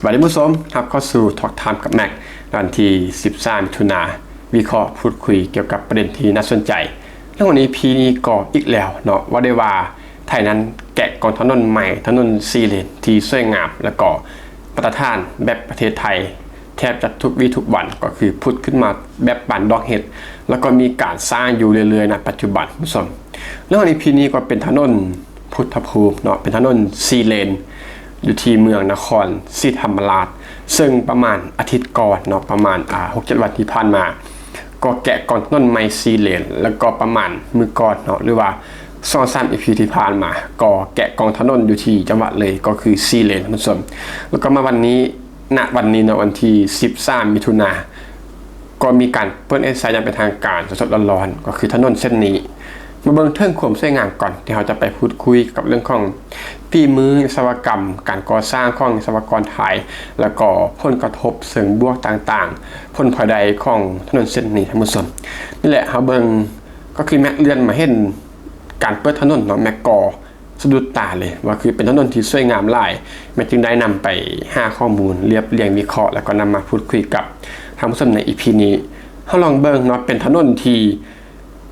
สวัสดีผู้ชมครับเข้าสู่ Talk Time กับแม็กวันที่13มิถุนายนวิเคราะห์พูดคุยเกี่ยวกับประเด็นที่น่าสนใจเรื่องวันนี้พีนี้ก็อีกแล้วเนาะว่าได้ว่าไทยนั้นแกะกองถนนใหม่ถนน4เลนที่สวยงามแล้วก็มาตรฐานแบบประเทศไทยแทบจะทุกวี่ทุกวันก็คือพุทธขึ้นมาแบบปานดอกเห็ดแล้วก็มีการสร้างอยู่เรื่อยๆนะปัจจุบันผู้ชมเรื่องวันนี้พีนี้ก็เป็นถนนพุทธภูมิเนาะเป็นถนน4เลนอยู่ที่เมืองนครศรีธรรมราชซึ่งประมาณอาทิตย์ก่อนเนาะประมาณ6-7 วันที่ผ่านมาก็แกะกองถนนไม้4เลนแล้วก็ประมาณมือก่อนเนาะหรือว่า2-3 EP ที่ผ่านมาก็แกะกองถนนอยู่ที่จังหวัดเลยก็คือ4เลนท่านผู้ชมแล้วก็มาวันนี้ณวันนี้เนาะวันที่13มิถุนายนก็มีการเปิดให้ใช้อย่างเป็นทางการสดๆร้อนๆก็คือถนนเส้นนี้มาเบิ่งเทิงความสวยงามก่อนที่เราจะไปพูดคุยกับเรื่องของฝีมือวิศวกรรมการก่อสร้างของวิศวกรไทยแล้วก็ผลกระทบเชิงบวกต่างๆผลพลอยได้ของถนนเส้นนี้ท่านผู้ชมนี่แหละเราเบิ่งก็คือแม็กเลื่อนมาเห็นการเปิดถนนเนาะแม็กก่อสะดุดตาเลยว่าคือเป็นถนนที่สวยงามหลายแม็กจึงได้นำไป5ข้อมูลเรียบเรียงวิเคราะห์แล้วก็นำมาพูดคุยกับท่านผู้ชมใน EP นี้เราลองเบิ่งเนาะเป็นถนนที่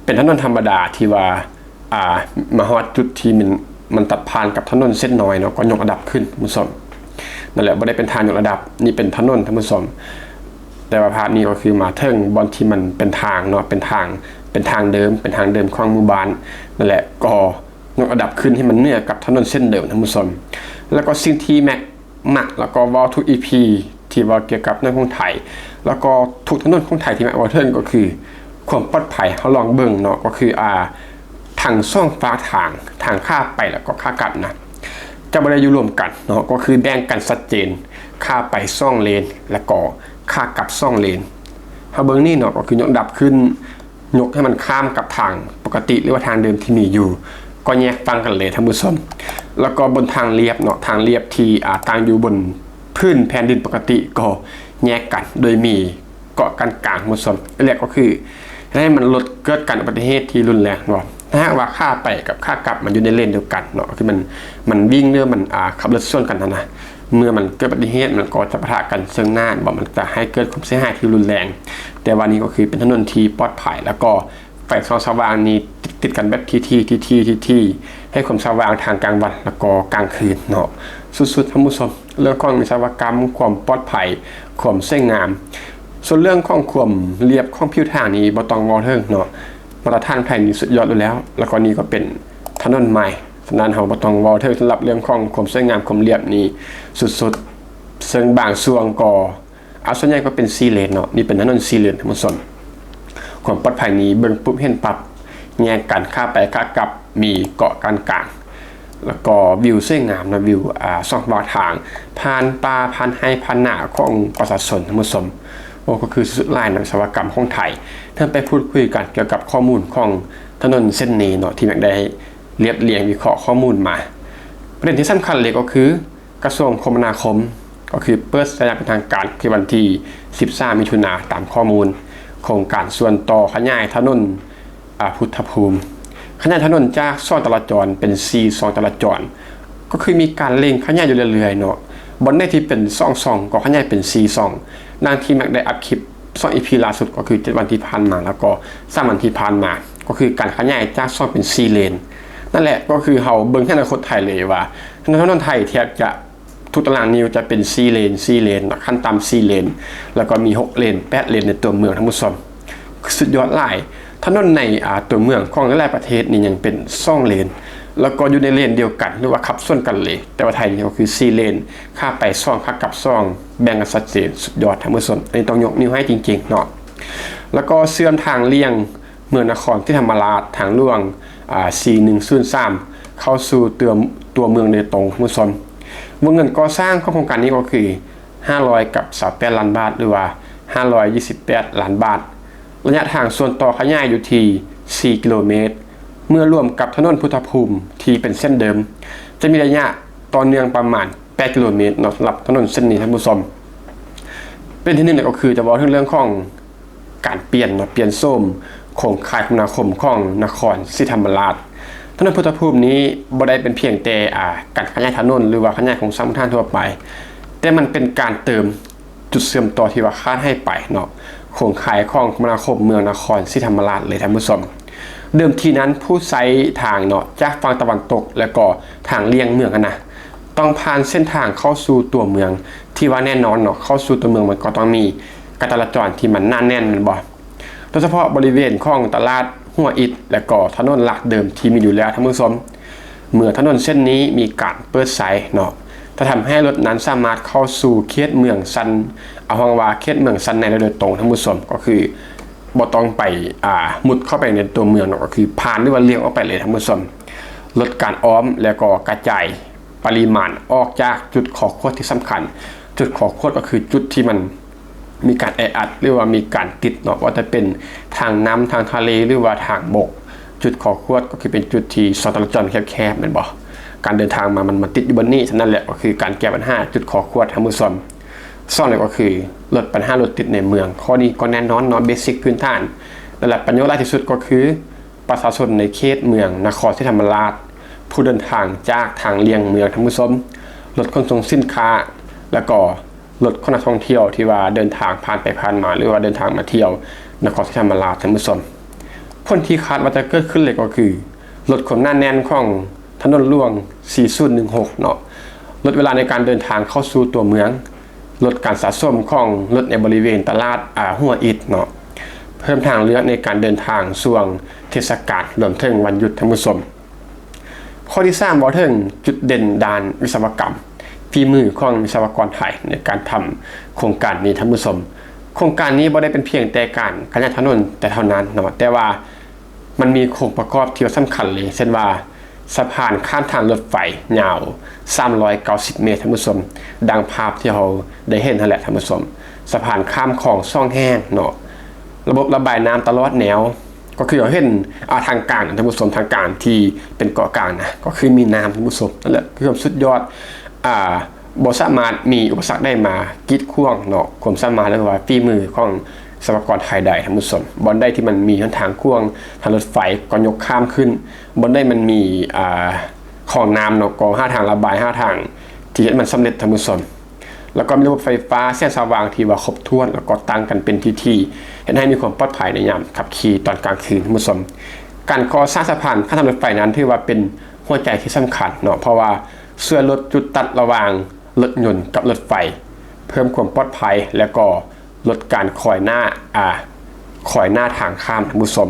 เป็นถนนธรรมดาที่ว่ามาฮอดจุดที่มันตัดผ่านกับถนนเส้นน้อยเนาะก็ยกระดับขึ้นท่านผู้ชมนั่นแหละบ่ได้เป็นทางยกระดับนี่เป็นถนนท่านผู้ชมแต่ว่าภาพนี้ก็คือมาถึงบอนที่มันเป็นทางเนาะเป็นทางเดิมของหมู่บ้านนั่นแหละก็ยกระดับขึ้นให้มันเนื่อกับถนนเส้นเดิมท่านผู้ชมแล้วก็สิ่งที่แม็กมักแล้วก็วอลทุก EP ที่ว่าเกี่ยวกับถนนของไทยแล้วก็ทุกถนนของไทยที่แม็กว่าถึงก็คือความปลอดภัยเขาลองเบิ่งเนาะก็คือทางซ่องฟ้าทางค่าไปแล้วก็ค่ากลับนะจะไม่ได้อยู่รวมกันเนาะก็คือแบ่งกันชัดเจนค่าไปซ่องเลนแล้วก็ค่ากลับซ่องเลนเขาเบิ่งนี่เนาะก็คือยกดับขึ้นยกให้มันข้ามกับทางปกติหรือว่าทางเดิมที่มีอยู่ก็แยกฟังกันเลยท่านผู้ชมแล้วก็บนทางเรียบเนาะทางเรียบที่ตั้งอยู่บนพื้นแผ่นดินปกติก็แยกกันโดยมีเกาะกันกลางท่านผู้ชมเรียกก็คือให้มันลดเกิดการอุบัติเหตุที่รุนแรงเนาะถ้าหากว่าค่าไปกับค่ากลับมันอยู่ในเลนเดียวกันเนาะคือมันวิ่งเรือมันขับรถส่วนกันนะเมื่อมันเกิดอุบัติเหตุมันก็จะปะทะกันซึ่งหน้าบอกมันจะให้เกิดความเสียหายที่รุนแรงแต่วันนี้ก็คือเป็นถนนที่ปลอดภัยแล้วก็ไฟส่องสว่างนี้ติดกันแบบที่ให้ความสว่างทางกลางวันแล้วก็กลางคืนเนาะสุดๆท่านผู้ชมเรื่องของวิศวกรรมความปลอดภัยความสวยงามส่วนเรื่องของความเรียบของผิวทางนี้บ่ต้องวอเทิงเนาะมาตรฐานไทยนี่สุดยอดอยู่แล้วแล้วก็นี่ก็เป็นถนนใหม่ฉะนั้นเฮาบ่ต้องวอเทิงสำหรับเรื่องของความสวยงามความเรียบนี้สุดๆซึ่งบางส่วนก็ส่วนใหญ่ก็เป็น4เลนเนาะนี่เป็นถนน4เลนทั้งหมดส่วนความปลอดภัยนี้เบิ่งปุ๊บเห็นปั๊บแยกกันค่าไปค่ากลับมีเกาะกันกลางแล้วก็วิวสวยงามนะวิวสองทางผ่านป่าผ่านไร่ผ่านหน้าของประชาชนทั้งหมดก็คือสุดลายนักวิศวกรรมของไทยท่านไปพูดคุยกันเกี่ยวกับข้อมูลของถนนเส้นนี้เนาะที่แม็กได้เรียบเรียงวิเคราะห์ข้อมูลมาประเด็นที่สำคัญเลยก็คือกระทรวงคมนาคมก็คือเปิดสัญญาเป็นทางการที่วันที่13มิถุนายนตามข้อมูลโครงการส่วนต่อขยายถนนพุทธภูมิขยายถนนจากช่องจราจรเป็น4ช่องจราจรก็คือมีการเร่งขยายอยู่เรื่อยๆเนาะบนได้ที่เป็น2ก็ขยายเป็น4ช่องดังที่แม็กได้อัพคลิป2 EP ล่าสุดก็คือ7 วันที่ผ่านมาแล้วก็3 วันที่ผ่านมาก็คือการขยายจากช่องเป็น4เลนนั่นแหละก็คือเฮาเบิ่งให้อนาคตไทยเลยว่าถนนไทยแทบจะทุกตารางนิ้วจะเป็น4เลนขั้นต่ำ4เลนแล้วก็มี6เลน8เลนในตัวเมืองทั้งหมดสุดยอดหลายถนนในตัวเมืองของหลายประเทศนี่ยังเป็น2เลนแล้วก็อยู่ในเลนเดียวกันหรือว่าขับส่วนกันเลยแต่ว่าไทยนี่ก็คือ4เลนค่าไป2ค่ากลับ2แบ่งกันชัดเจนสุดยอดทั้งหมดอันนี้ต้องยกนิ้วให้จริงๆเนาะแล้วก็เชื่อมทางเลี่ยงเมืองนครศรีธรรมราชทางหลวง4103เข้าสู่ตัวเมืองโดยตรงทั้งหมดวงเงินก่อสร้างของโครงการนี้ก็คือ528 ล้านบาทหรือว่า528 ล้านบาทระยะทางส่วนต่อขยายอยู่ที่4 กิโลเมตรเมื่อรวมกับถนนพุทธภูมิที่เป็นเส้นเดิมจะมีระยะต่อเนื่องประมาณ8 กิโลเมตรสำหรับถนนเส้นนี้ท่านผู้ชมเป็นที่หนึ่งก็คือจะบอกถึงเรื่องของการเปลี่ยนโซมโครงข่ายคมนาคมของนครศรีธรรมราชถนนพุทธภูมินี้บ่ได้เป็นเพียงแต่การขยายถนนหรือว่าขยายของสร้างท่านทั่วไป แต่มันเป็นการเติมจุดเสื่อมต่อที่ว่าค้านให้ไปเนาะโครงข่ายของคมนาคมเมืองนครศรีธรรมราชเลยท่านผู้ชมเดิมทีนั้นผู้ใช้ทางเนาะจากฝั่งตะวันตกแล้วก็ทางเลี่ยงเมืองนะต้องผ่านเส้นทางเข้าสู่ตัวเมืองที่ว่าแน่นอนเนาะเข้าสู่ตัวเมืองมันก็ต้องมีการจราจรที่มันหนาแน่นมันบ่โดยเฉพาะบริเวณของตลาดหัวอิฐและก็ถนนหลักเดิมที่มีอยู่แล้วท่านผู้ชมเมื่อถนนเส้นนี้มีการเปิดสายเนาะจะทำให้รถนั้นสามารถเข้าสู่เขตเมืองซันเอาห้องว่าเขตเมืองซันในโดยตรงท่านผู้ชมก็คือบ่ต้องไปมุดเข้าไปในตัวเมืองเนาะก็คือผ่านหรือว่าเลี้ยวออกไปเลยท่านผู้ชมลดการอ้อมแล้วก็กระจายปริมาณออกจากจุดขอขวดที่สำคัญจุดขอขวดก็คือจุดที่มันมีการแออัดหรือว่ามีการติดเนาะว่าจะเป็นทางน้ำทางทะเลหรือว่าทางบกจุดขอขวดก็คือเป็นจุดที่สอดจราจรแคบๆแม่นบ่การเดินทางมามันติดอยู่บนนี้ฉะนั้นแหละก็คือการแก้ปัญหาจุดขอขวดท่านผู้ชมซ่อนเลยก็คือลดปัญหารถติดในเมืองข้อนี้ก็แน่นอนเนาะเบสิกพื้นฐานและประโยชน์หลักที่สุดก็คือประชาชนในเขตเมืองนครศรีธรรมราชผู้เดินทางจากทางเลี่ยงเมืองท่านผู้ชมลดขนส่งสินค้าแล้วก็ลดคนนักท่องเที่ยวที่ว่าเดินทางผ่านไปผ่านมาหรือว่าเดินทางมาเที่ยวนครศรีธรรมราชท่านผู้ชมผลที่คาดว่าจะเกิดขึ้นเลยก็คือลดความหนาแน่นของถนนหลวง 4016 เนาะลดเวลาในการเดินทางเข้าสู่ตัวเมืองลดการสะสมของรถในบริเวณตลาดหัวอิฐเนาะเพิ่มทางเลือกในการเดินทางช่วงเทศกาลรวมถึงวันหยุดท่านผู้ชมข้อที่3บ่ถึงจุดเด่นด้านวิศวกรรมฝีมือของวิศวกรไทยในการทำโครงการนี้ท่านผู้ชมโครงการนี้บ่ได้เป็นเพียงแต่การขยายถนนแต่เท่านั้นเนาะแต่ว่ามันมีโครงประกอบที่สำคัญเลยเช่นว่าสะพานข้ามทางรถไฟยาว390 เมตรท่านผู้ชมดังภาพที่เราได้เห็นนั่นแหละท่านผู้ชมสะพานข้ามคลองซ่องแห้งเนาะระบบระบายน้ำตลอดแนวก็คือเราเห็นทางกลางท่านผู้ชมทางกลางที่เป็นเกาะกลางนะก็คือมีน้ำท่านผู้ชมนั่นแหละคือความสุดยอดบ่สามารถมีอุปสรรคได้มากีดขวางเนาะความสามารถและว่าฝีมือของวิศวกรไทยได้ท่านผู้ชมบอนได้ที่มันมีทางขวางทางรถไฟก็ยกข้ามขึ้นบอนได้มันมีของน้ำเนาะก็5ทางระบาย5ทางที่มันสำเร็จท่านผู้ชมแล้วก็มีระบบไฟฟ้าแสงสว่างที่ว่าครบถ้วนแล้วก็ตั้งกันเป็นที่เห็นให้มีความปลอดภัยในยามขับขี่ตอนกลางคืนท่านผู้ชมการก่อสร้างสะพานข้ามทางรถไฟนั้นถือว่าเป็นหัวใจที่สำคัญเนาะเพราะว่าช่วยลดจุดตัดระหว่างรถยนต์กับรถไฟเพิ่มความปลอดภัยแล้วก็ลดการคอยหน้าทางข้ามท่านผู้ชม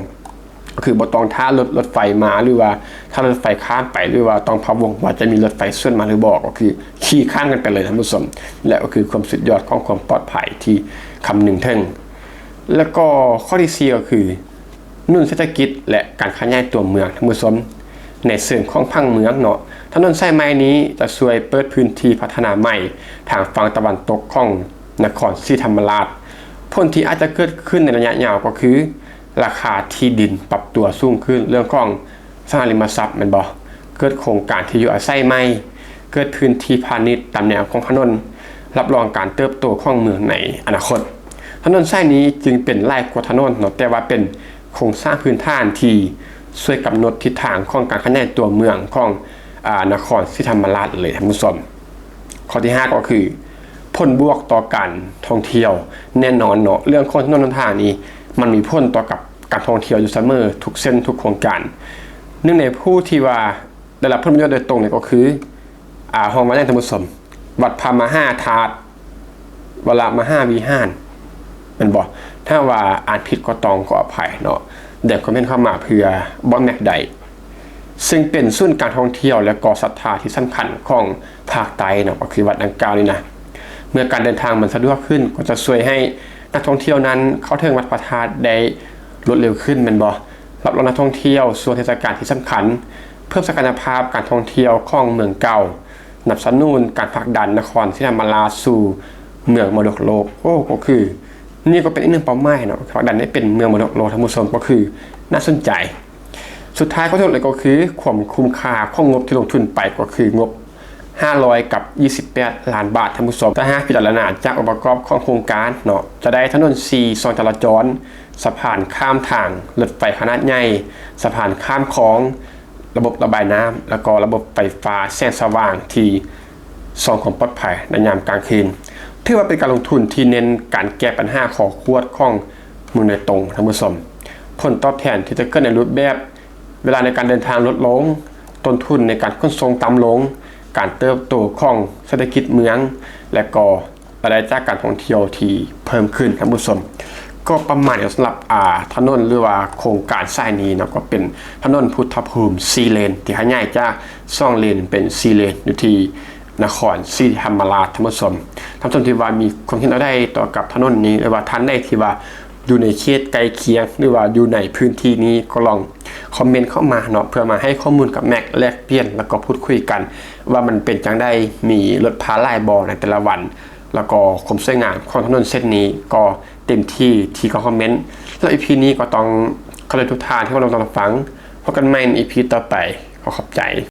ก็คือบ่ต้องท่ารถไฟมาหรือว่าถ้ารถไฟข้ามไปหรือว่าต้องพะวงว่าจะมีรถไฟส่วนมาหรือบอกก็คือขี่ข้ามกันไปเลยท่านผู้ชมและก็คือความสุดยอดของความปลอดภัยที่คำนึงถึงแล้วก็ข้อที่4ก็คือหนุนเศรษฐกิจและการขยายตัวเมืองท่านผู้ชมในเชิงของผังเมืองเนาะถนนสายใหม่นี้จะช่วยเปิดพื้นที่พัฒนาใหม่ทางฝั่งตะวันตกของนครศรีธรรมราชผลที่อาจจะเกิดขึ้นในระยะยาวก็คือราคาที่ดินปรับตัวสูงขึ้นเรื่องของสร้างริมทรัพย์แม่นบ่เกิดโครงการที่อยู่อาศัยใหม่เกิดพื้นที่พาณิชย์ตามแนวของถนนรับรองการเติบโตของเมืองในอนาคตถนนสายนี้จึงเป็นลายกว่าถนนเนาะแต่ว่าเป็นโครงสร้างพื้นฐานที่ช่วยกำหนดทิศทางของการขยายตัวเมืองของนครศรีธรรมราชเลยท่านผู้ชมข้อที่5ก็คือผลบวกต่อการท่องเที่ยวแน่นอนเนาะเรื่องของถนนหนทางนี้มันมีผลต่อกับการท่องเที่ยวอยู่เสมอทุกเส้นทุกโครงการเนื่องในผู้ที่ว่าได้รับผลประโยชน์โดยตรงเนี่ยก็คือห้องวัดท่านผู้ชมวัดพระมหาธาตุวรมหาวิหารมันบอกถ้าว่าอ่านผิดก็ต้องขออภัยเนาะเด็กคอมเมนต์เข้ามาเพื่อบอมแม็กไดซึ่งเป็นศูนย์การท่องเที่ยวและก่อศรัทธาที่สำคัญของภาคใต้เนาะก็คือวัดดังกล่าวนี่นะเมื่อการเดินทางมันสะดวกขึ้นก็จะช่วยให้นักท่องเที่ยวนั้นเข้าถึงวัดพระธาตุได้รวดเร็วขึ้นแม่นบ่รับรองนักท่องเที่ยวช่วงเทศกาลที่สำคัญเพิ่มศักยภาพการท่องเที่ยวของเมืองเก่าสนับสนุนการผลักดันนครศรีธรรมราชสู่เมืองมรดกโลกก็คือนี่ก็เป็นอีกหนึ่งเป้าหมายเนาะผลักดันให้เป็นเมืองมรดกโลกท่านผู้ชมก็คือน่าสนใจสุดท้ายข้อที่6เลยก็คือความคุ้มค่าของงบที่ลงทุนไปก็คืองบ500กับ28ล้านบาทท่านผู้ชมถ้าหากพิจารณาจากองค์ประกอบของโครงการเนาะจะได้ถนน4 ซอยจราจรสะพานข้ามทางรถไฟขนาดใหญ่สะพานข้ามคลองระบบระบายน้ำแล้วก็ระบบไฟฟ้าแสงสว่างที่ 2ของปลอดภัยในยามกลางคืนถือว่าเป็นการลงทุนที่เน้นการแก้ปัญหาขอควดของมือโดยตรงท่านผู้ชมผลตอบแทนที่จะเกิดในรูปแบบเวลาในการเดินทางลดลงต้นทุนในการขนส่งต่ำลงการเติบโตของเศรษฐกิจเมืองและก็รายได้จากการท่องเที่ยวที่เพิ่มขึ้นท่านผู้ชมก็ประมาณสำหรับถนนหรือว่าโครงการสายนี้เนาะก็เป็นถนนพุทธภูมิ4เลนที่ขยายจาก2เลนเป็น4เลนอยู่ที่นครศรีธรรมราชท่านผู้ชมที่ว่ามีความคิดได้ต่อกับถนนนี้หรือว่าท่านได้ที่ว่าอยู่ในเขตใกล้เคียงหรือว่าอยู่ในพื้นที่นี้ก็ลองคอมเมนต์เข้ามาเนาะเพื่อมาให้ข้อมูลกับแม็กแลกเปลี่ยนแล้วก็พูดคุยกันว่ามันเป็นจังได้มีรถพาหลายบ่อในแต่ละวันแล้วก็ความสวยงามของถนนเส้นนี้ก็เต็มที่ก็คอมเมนต์แล้วอีพีนี้ก็ต้องขอบคุณทุกท่านที่มาลองฟังพบกันใหม่ในอีพีต่อไปขอบใจ